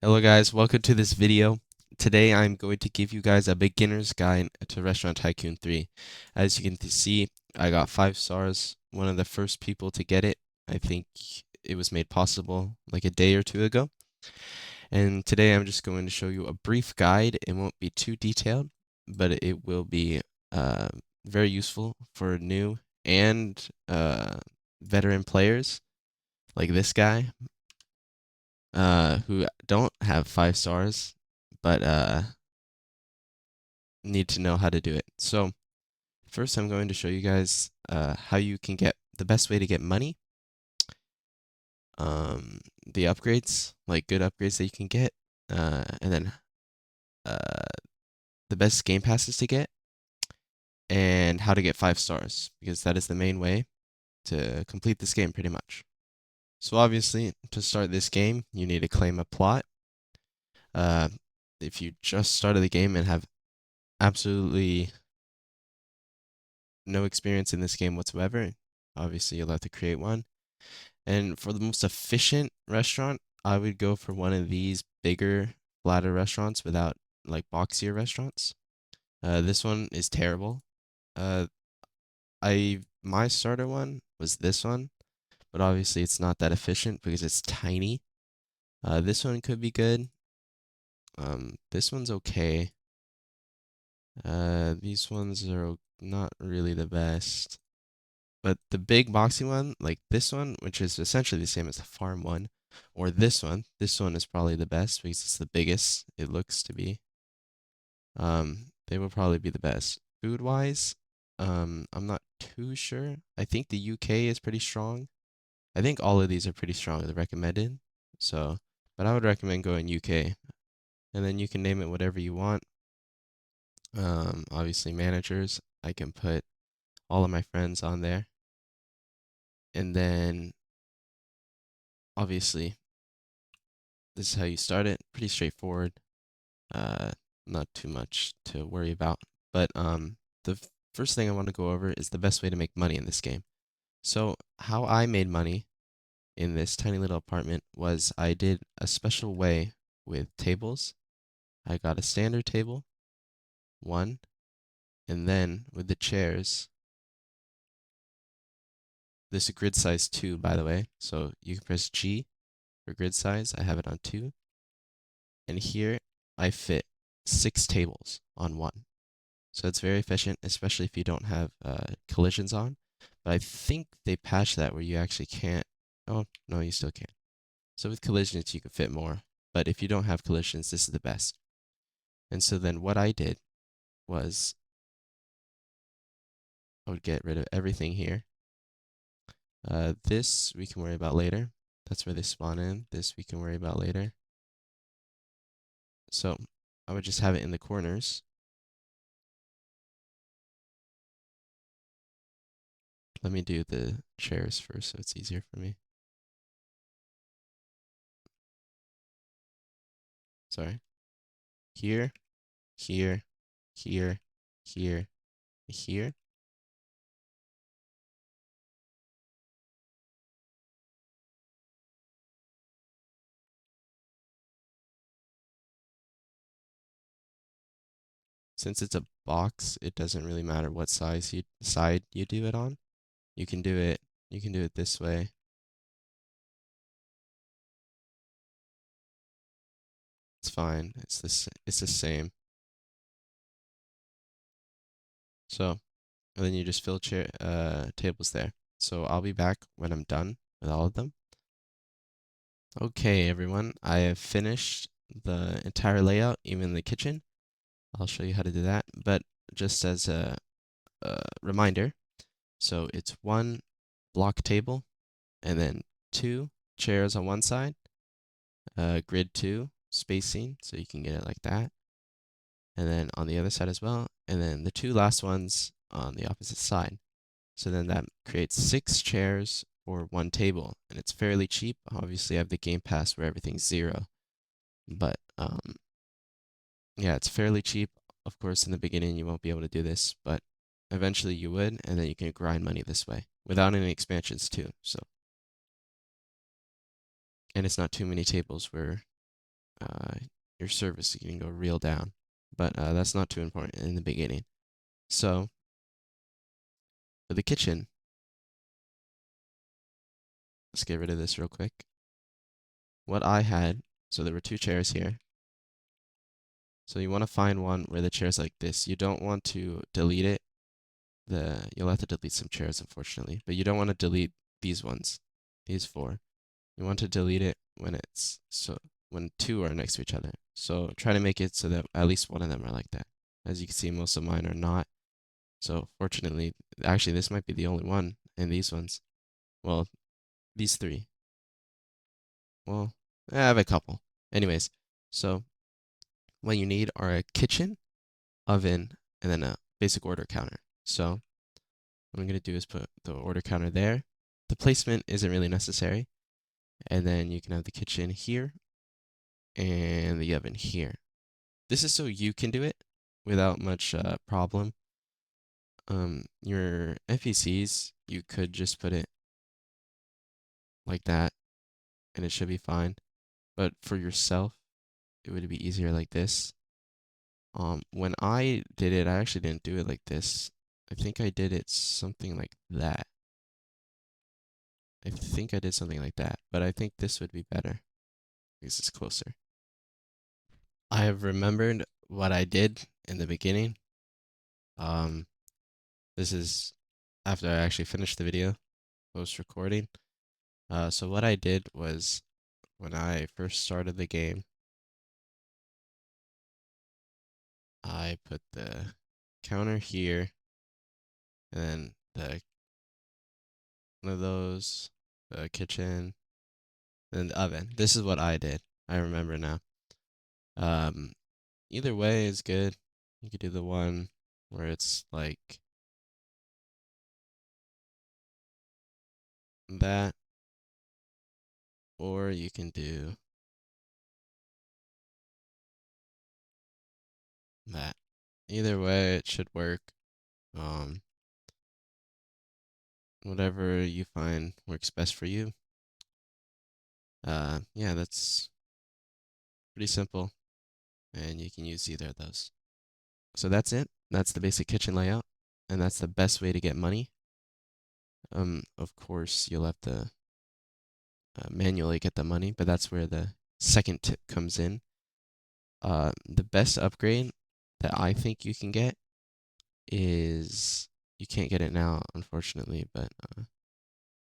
Hello guys, welcome to this video. Today I'm going to give you guys a beginner's guide to Restaurant Tycoon 3. As you can see, I got 5 stars, one of the first people to get it. I think it was made possible like a day or two ago. And today I'm just going to show you a brief guide. It won't be too detailed, but it will be uh, very useful for new and veteran players like this guy who don't have 5 stars, but need to know how to do it. So first I'm going to show you guys how you can get the best way to get money, the upgrades, like good upgrades that you can get, and then uh, the best game passes to get, and how to get 5 stars, because that is the main way to complete this game pretty much. So obviously, to start this game, you need to claim a plot. Uh, if you just started the game and have absolutely no experience in this game whatsoever, obviously you'll have to create one. And for the most efficient restaurant, I would go for one of these bigger, flatter restaurants without like boxier restaurants. This one is terrible. Uh, my starter one was this one, but obviously it's not that efficient because it's tiny. This one could be good. This one's okay. These ones are not really the best. But the big boxy one, like this one, which is essentially the same as the farm one, or this one is probably the best because it's the biggest it looks to be. They will probably be the best. Food wise, I'm not too sure. I think the UK is pretty strong. I think all of these are pretty strong. They're recommended. So, but I would recommend going UK. And then you can name it whatever you want. Obviously managers. I can put all of my friends on there. And then obviously this is how you start it. Pretty straightforward. Uh, not too much to worry about. But the first thing I want to go over is the best way to make money in this game. So how I made money in this tiny little apartment was I did a special way with tables. I got a standard table, one, and then with the chairs, this is grid size 2, by the way. So you can press G for grid size. I have it on 2. And here I fit 6 tables on one. So it's very efficient, especially if you don't have collisions on. But I think they patched that where you actually can't. Oh, no, you still can. So with collisions, you can fit more. But if you don't have collisions, this is the best. And so then what I did was I would get rid of everything here. This we can worry about later. That's where they spawn in. This we can worry about later. So I would just have it in the corners. Let me do the chairs first so it's easier for me. Sorry. Here, here, here, here, here. Since it's a box, it doesn't really matter what side you do it on. You can do it this way. It's fine. It's the same. So, and then you just fill tables there. So I'll be back when I'm done with all of them. Okay, everyone, I have finished the entire layout, even the kitchen. I'll show you how to do that. But just as a reminder, so it's one block table and then 2 chairs on one side, grid 2 spacing, so you can get it like that. And then on the other side as well, and then the 2 last ones on the opposite side. So then that creates 6 chairs for 1 table, and it's fairly cheap. Obviously, I have the Gamepass where everything's 0, but yeah, it's fairly cheap. Of course, in the beginning, you won't be able to do this, but eventually you would, and then you can grind money this way without any expansions too. So, and it's not too many tables where uh, your service can go real down. But that's not too important in the beginning. So for the kitchen, let's get rid of this real quick. What I had, so there were two chairs here. So you want to find one where the chair's like this. You don't want to delete it. You'll have to delete some chairs, unfortunately, but you don't want to delete these ones, these four. You want to delete it when two are next to each other. So try to make it so that at least one of them are like that. As you can see, most of mine are not. So fortunately, actually, this might be the only one in these ones. Well, these three. Well, I have a couple. Anyways, so what you need are a kitchen, oven, and then a basic order counter. So what I'm going to do is put the order counter there. The placement isn't really necessary. And then you can have the kitchen here and the oven here. This is so you can do it without much problem. Your NPCs, you could just put it like that and it should be fine. But for yourself, it would be easier like this. When I did it, I actually didn't do it like this. I think I did it something like that. I think I did something like that, but I think this would be better because it's closer. I have remembered what I did in the beginning. Um, this is after I actually finished the video, post recording. So what I did was when I first started the game, I put the counter here and then one of those, the kitchen, and the oven. This is what I did. I remember now. Um, Either way is good. You could do the one where it's like that, or you can do that. Either way, it should work. Um, Whatever you find works best for you. Yeah, that's pretty simple, and you can use either of those. So that's it. That's the basic kitchen layout, and that's the best way to get money. Of course, you'll have to manually get the money, but that's where the second tip comes in. The best upgrade that I think you can get is you can't get it now, unfortunately, but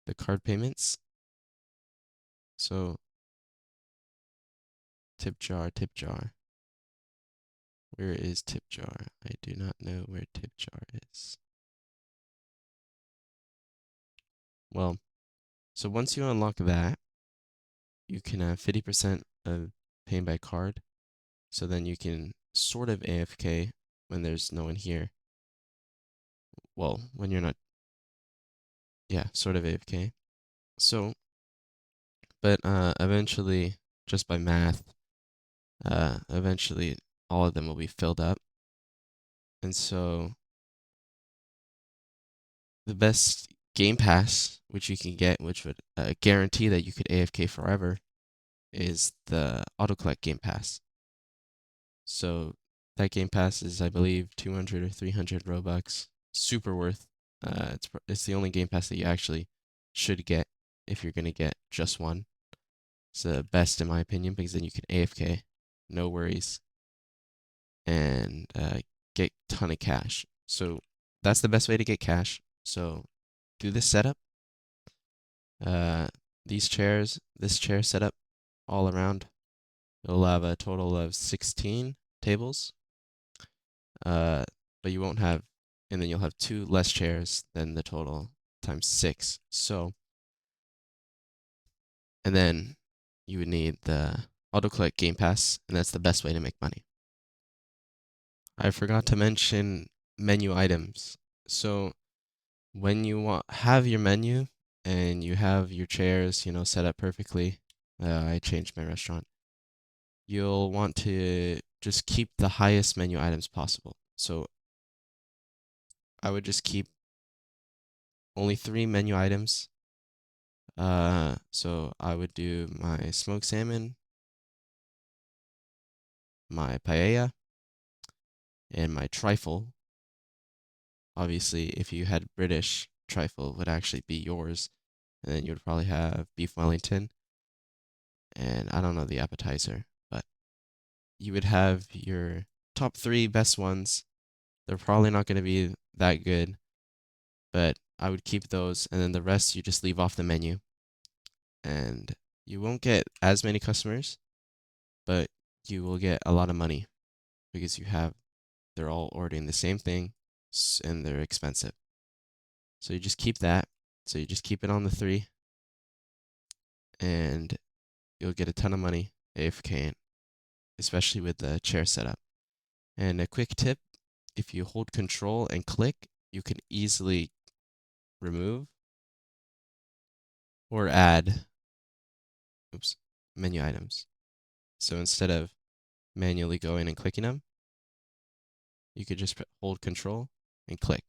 the card payments. So tip jar, tip jar. Where is tip jar? I do not know where tip jar is. Well, so once you unlock that, you can have 50% of paying by card. So then you can sort of AFK when there's no one here. Well, when you're not, yeah, sort of AFK. So, but eventually, just by math, eventually all of them will be filled up. And so the best Game Pass, which you can get, which would guarantee that you could AFK forever, is the Auto Collect Game Pass. So that Game Pass is, I believe, 200 or 300 Robux. Super worth. It's the only Game Pass that you actually should get if you're gonna get just one. It's the best in my opinion because then you can AFK, no worries, and get ton of cash. So that's the best way to get cash. So do this setup. Uh, these chairs, this chair setup all around. You'll have a total of 16 tables. Uh, but you won't have, and then you'll have two less chairs than the total times 6. So, and then you would need the auto collect Game Pass, and that's the best way to make money. I forgot to mention menu items. So when you have your menu and you have your chairs, set up perfectly, I changed my restaurant. You'll want to just keep the highest menu items possible. So I would just keep only 3 menu items. So I would do my smoked salmon, my paella, and my trifle. Obviously, if you had British trifle, it would actually be yours. And then you'd probably have beef Wellington, and I don't know the appetizer, but you would have your top three best ones. They're probably not going to be that good, but I would keep those, and then the rest you just leave off the menu. And you won't get as many customers, but you will get a lot of money because they're all ordering the same thing and they're expensive. So you just keep that. So you just keep it on the three, and you'll get a ton of money AFK, especially with the chair setup. And a quick tip, if you hold control and click, you can easily remove or add menu items. So instead of manually going and clicking them, you could just hold control and click.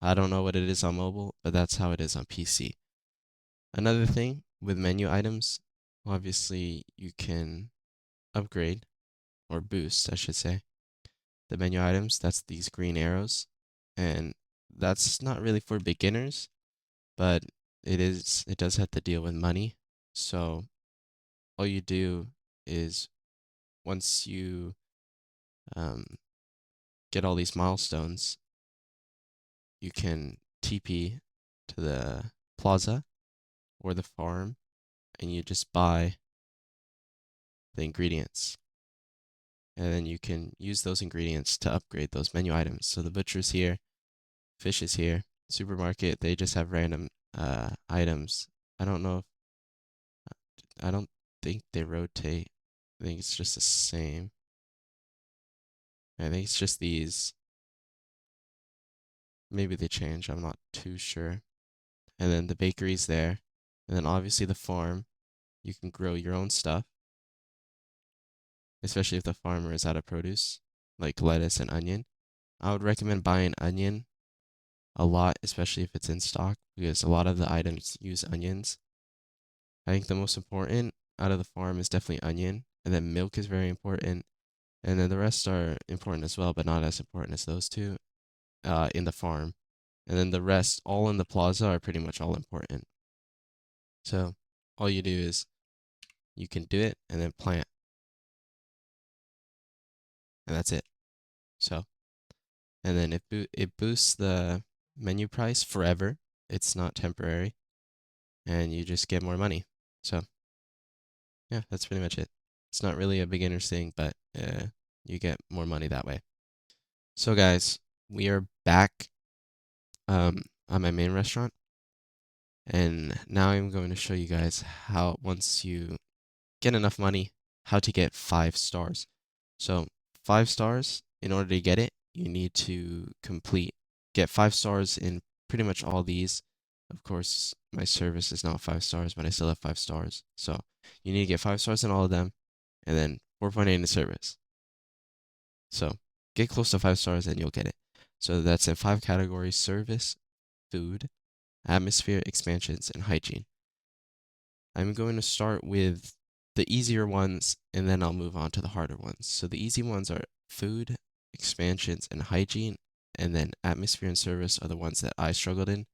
I don't know what it is on mobile, but that's how it is on PC. Another thing with menu items, obviously you can upgrade or boost, I should say, the menu items. That's these green arrows. And that's not really for beginners, but it does have to deal with money. So all you do is once you um, get all these milestones, you can TP to the plaza or the farm, and you just buy the ingredients. And then you can use those ingredients to upgrade those menu items. So the butcher's here, fish is here, supermarket, they just have random items. I don't know if, I don't think they rotate. I think it's just the same. I think it's just these. Maybe they change, I'm not too sure. And then the bakery's there. And then obviously the farm. You can grow your own stuff, especially if the farmer is out of produce, like lettuce and onion. I would recommend buying onion a lot, especially if it's in stock, because a lot of the items use onions. I think the most important out of the farm is definitely onion, and then milk is very important, and then the rest are important as well, but not as important as those two in the farm. And then the rest, all in the plaza, are pretty much all important. So all you do is you can do it and then plant, and that's it. So, and then it boosts the menu price forever. It's not temporary, and you just get more money. So, yeah, that's pretty much it. It's not really a beginner's thing, but you get more money that way. So, guys, we are back on my main restaurant, and now I'm going to show you guys how, once you get enough money, how to get 5 stars. So 5 stars, in order to get it, you need to get 5 stars in pretty much all these. Of course, my service is not 5 stars, but I still have 5 stars. So you need to get 5 stars in all of them, and then 4.8 in the service. So get close to 5 stars and you'll get it. So that's in 5 categories: service, food, atmosphere, expansions, and hygiene. I'm going to start with the easier ones, and then I'll move on to the harder ones. So the easy ones are food, expansions, and hygiene, and then atmosphere and service are the ones that I struggled in.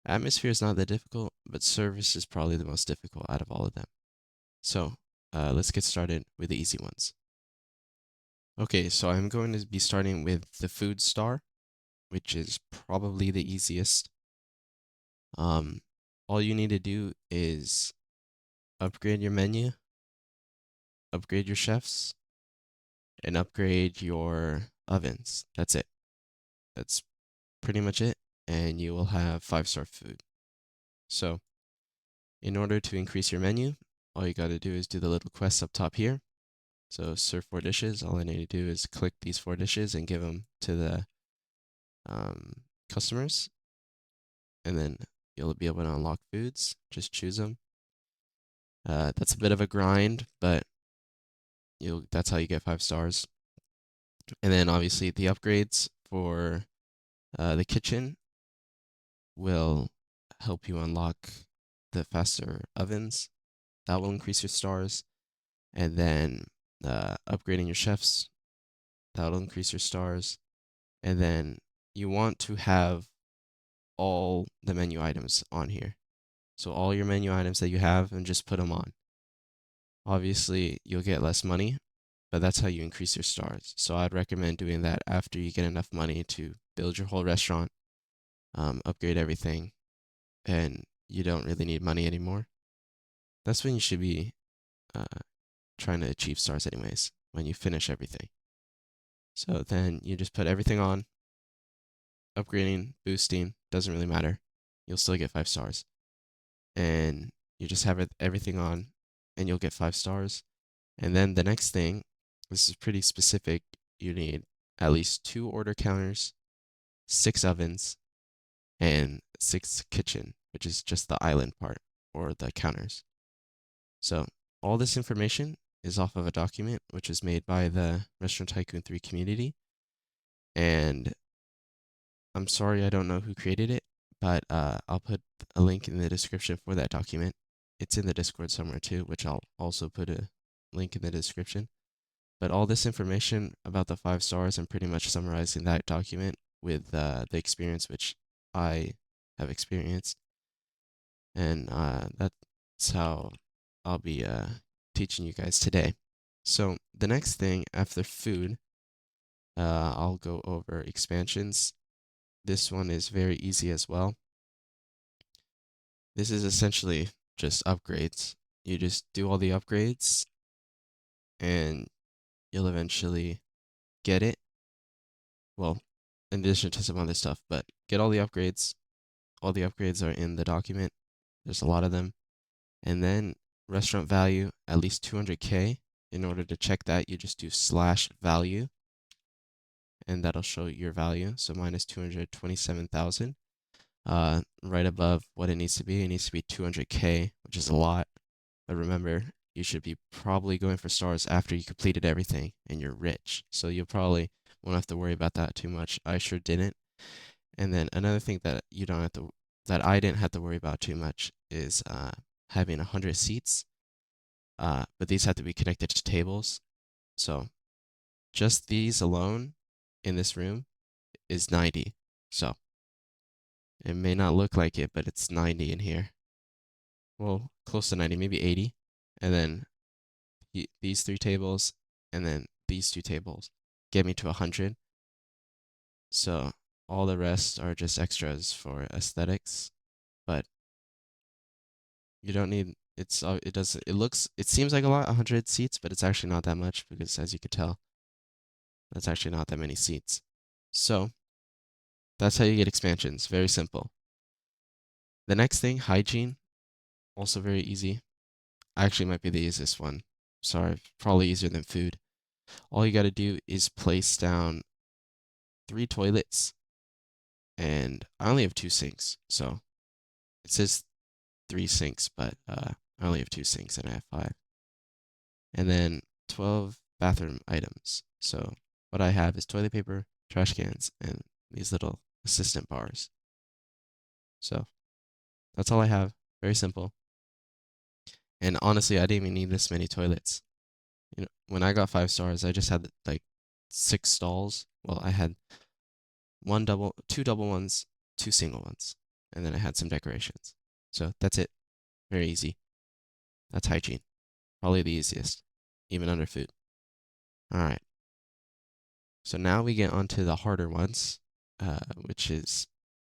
Atmosphere is not that difficult, but service is probably the most difficult out of all of them. So let's get started with the easy ones. Okay, so I'm going to be starting with the food star, which is probably the easiest. All you need to do is upgrade your menu, upgrade your chefs, and upgrade your ovens. That's it. That's pretty much it, and you will have 5-star food. So, in order to increase your menu, all you got to do is do the little quest up top here. So, serve 4 dishes. All I need to do is click these 4 dishes and give them to the customers, and then you'll be able to unlock foods. Just choose them. That's a bit of a grind, but that's how you get 5 stars. And then obviously the upgrades for the kitchen will help you unlock the faster ovens. That will increase your stars. And then upgrading your chefs. That'll increase your stars. And then you want to have all the menu items on here. So all your menu items that you have, and just put them on. Obviously, you'll get less money, but that's how you increase your stars. So I'd recommend doing that after you get enough money to build your whole restaurant, upgrade everything, and you don't really need money anymore. That's when you should be uh, trying to achieve stars anyways, when you finish everything. So then you just put everything on, upgrading, boosting, doesn't really matter. You'll still get 5 stars. And you just have everything on, and you'll get 5 stars. And then the next thing, this is pretty specific, you need at least 2 order counters, 6 ovens, and 6 kitchen, which is just the island part, or the counters. So all this information is off of a document which was made by the Restaurant Tycoon 3 community. And I'm sorry I don't know who created it, but I'll put a link in the description for that document. It's in the Discord somewhere too, which I'll also put a link in the description. But all this information about the 5 stars, I'm pretty much summarizing that document with the experience which I have experienced. And that's how I'll be teaching you guys today. So the next thing after food, I'll go over expansions. This one is very easy as well. This is essentially just upgrades. You just do all the upgrades and you'll eventually get it. Well, in addition to some other stuff, but get all the upgrades. All the upgrades are in the document. There's a lot of them. And then restaurant value, at least 200K. In order to check that, you just do /value, and that'll show your value. So mine is 227,000. Right above what it needs to be. It needs to be 200K, which is a lot. But remember, you should be probably going for stars after you completed everything and you're rich. So you'll probably won't have to worry about that too much. I sure didn't. And then another thing that you don't have to, that I didn't have to worry about too much is having 100 seats. But these have to be connected to tables. So just these alone in this room is 90. So it may not look like it, but it's 90 in here. Well, close to 90, maybe 80. And then these 3 tables, and then these 2 tables get me to 100. So all the rest are just extras for aesthetics, but you don't need, it seems like a lot, 100 seats, but it's actually not that much because as you could tell, that's actually not that many seats. So that's how you get expansions, very simple. The next thing, hygiene, also very easy. Actually might be the easiest one. Sorry, probably easier than food. All you got to do is place down 3 toilets, and I only have 2 sinks, so it says 3 sinks, but I only have 2 sinks and I have 5. And then 12 bathroom items. So what I have is toilet paper, trash cans, and these little assistant bars. So that's all I have. Very simple. And honestly, I didn't even need this many toilets. You know, when I got 5 stars, I just had like 6 stalls. Well, I had 2 double ones, 2 single ones, and then I had some decorations. So that's it. Very easy. That's hygiene. Probably the easiest, even under food. All right. So now we get on to the harder ones, which is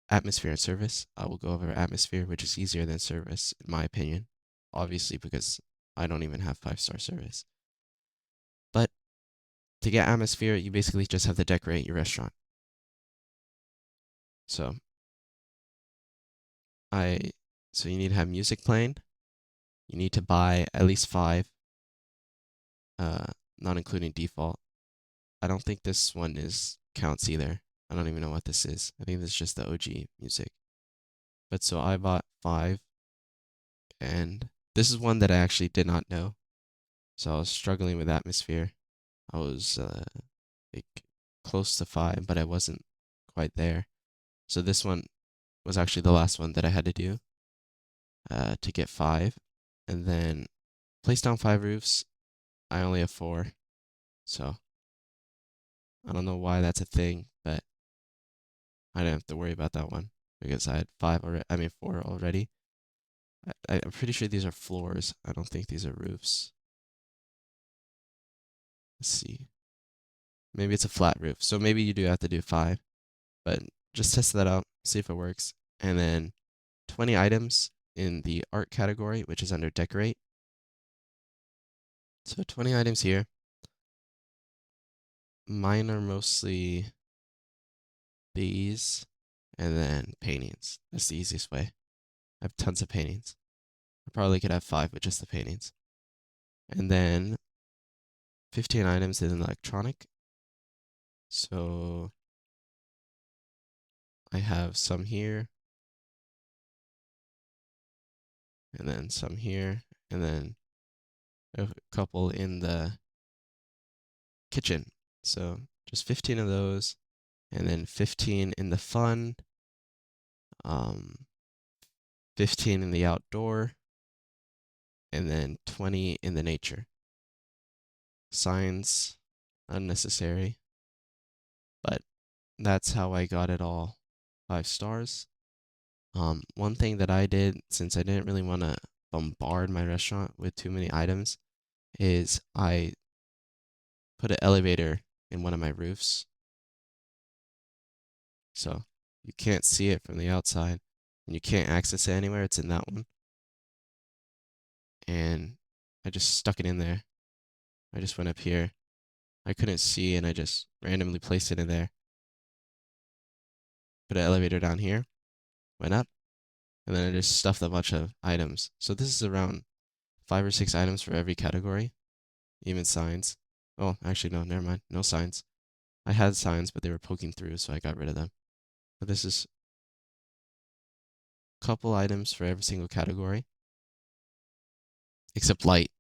atmosphere and service. I will go over atmosphere, which is easier than service, in my opinion. Obviously, because I don't even have 5-star service. But to get atmosphere, you basically just have to decorate your restaurant. So you need to have music playing. You need to buy at least 5, not including default. I don't think this one counts either. I don't even know what this is. I think this is just the OG music. But so I bought 5, and this is one that I actually did not know. So I was struggling with atmosphere. I was like close to 5, but I wasn't quite there. So this one was actually the last one that I had to do to get 5. And then place down 5 roofs. I only have 4. So I don't know why that's a thing, but I didn't have to worry about that one because I had five already. I mean, four already. I'm pretty sure these are floors. I don't think these are roofs. Let's see. Maybe it's a flat roof. So maybe you do have to do five, but just test that out, see if it works. And then 20 items in the art category, which is under decorate. So 20 items here. Mine are mostly these and then paintings. That's the easiest way. I have tons of paintings. I probably could have five with just the paintings. And then 15 items in electronic. So I have some here, and then some here, and then a couple in the kitchen. So just 15 of those, and then 15 in the fun, um, 15 in the outdoor, and then 20 in the nature. Signs, unnecessary, but that's how I got it all 5 stars. One thing that I did, since I didn't really want to bombard my restaurant with too many items, is I put an elevator in one of my roofs. So you can't see it from the outside and you can't access it anywhere. It's in that one. And I just stuck it in there. I just went up here. I couldn't see and I just randomly placed it in there. Put an elevator down here, went up, and then I just stuffed a bunch of items. So this is around 5 or 6 items for every category, even signs. Oh, actually, no, never mind. No signs. I had signs, but they were poking through, so I got rid of them. But this is a couple items for every single category, except light.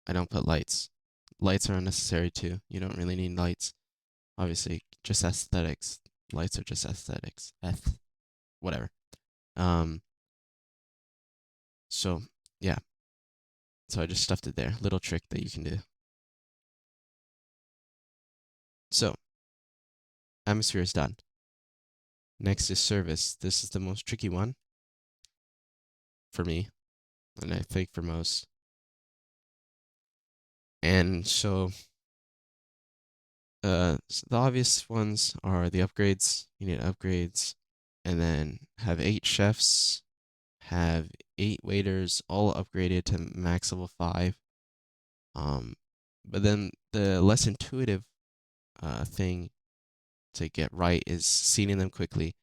I don't put lights. Lights are unnecessary too. You don't really need lights. Obviously, just aesthetics. Lights are just aesthetics. Whatever. Um, so yeah. So I just stuffed it there. Little trick that you can do. So, atmosphere is done. Next is service. This is the most tricky one for me, and I think for most. And so, the obvious ones are the upgrades. You need upgrades, and then have 8 chefs, have 8 waiters, all upgraded to max level 5. But then the less intuitive thing to get right is seating them quickly,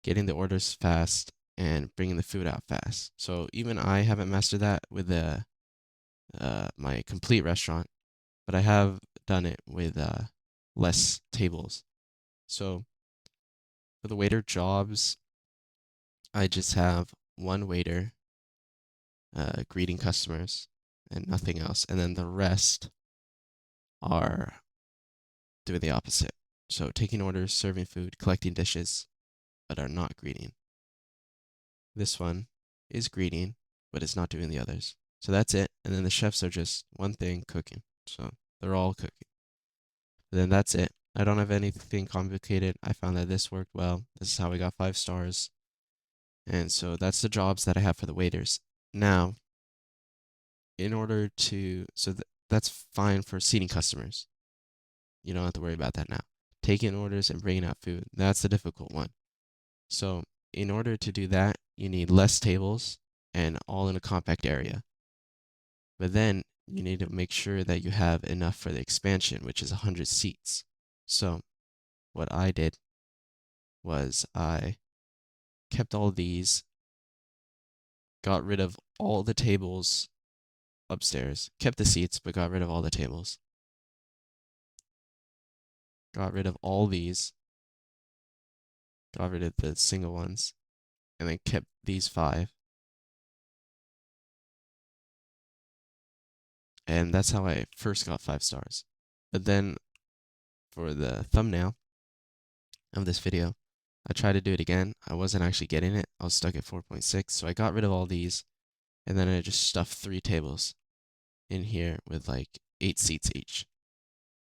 getting the orders fast, and bringing the food out fast. So even I haven't mastered that with my complete restaurant, but I have done it with less tables. So for the waiter jobs, I just have one waiter greeting customers and nothing else, and then the rest are doing the opposite. So taking orders, serving food, collecting dishes, but are not greeting. This one is greeting, but it's not doing the others. So that's it. And then the chefs are just one thing cooking. So they're all cooking. Then that's it. I don't have anything complicated. I found that this worked well. This is how we got 5 stars. And so that's the jobs that I have for the waiters. Now, in order to, that's fine for seating customers. You don't have to worry about that now. Taking orders and bringing out food, that's the difficult one. So in order to do that, you need less tables and all in a compact area. But then you need to make sure that you have enough for the expansion, which is 100 seats. So what I did was I kept all these, got rid of all the tables upstairs, kept the seats, but got rid of all the tables. Got rid of all these, got rid of the single ones, and then kept these 5. And that's how I first got 5 stars. But then for the thumbnail of this video, I tried to do it again. I wasn't actually getting it. I was stuck at 4.6, so I got rid of all these, and then I just stuffed 3 tables in here with like 8 seats each.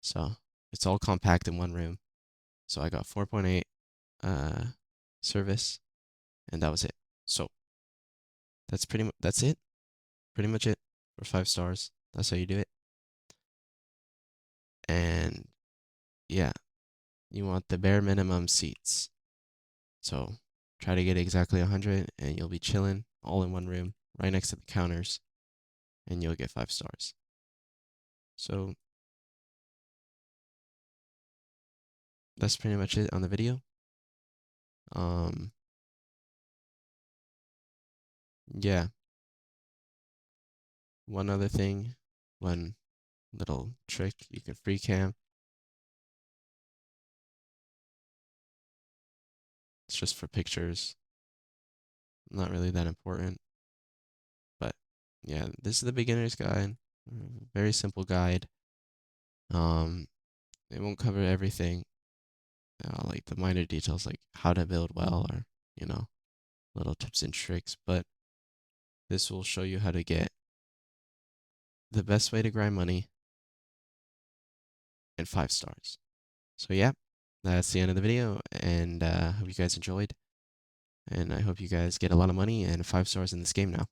So it's all compact in one room. So I got 4.8 service, and that was it. So that's it. Pretty much it for 5 stars. That's how you do it. And yeah, you want the bare minimum seats. So try to get exactly 100, and you'll be chilling all in one room, right next to the counters, and you'll get 5 stars. So that's pretty much it on the video. Yeah. One other thing, one little trick, you can free cam. It's just for pictures. Not really that important. But yeah, this is the beginner's guide. Very simple guide. Um, it won't cover everything, like the minor details, like how to build well or, you know, little tips and tricks. But this will show you how to get the best way to grind money in 5 stars. So yeah, that's the end of the video, and hope you guys enjoyed. And I hope you guys get a lot of money and 5 stars in this game now.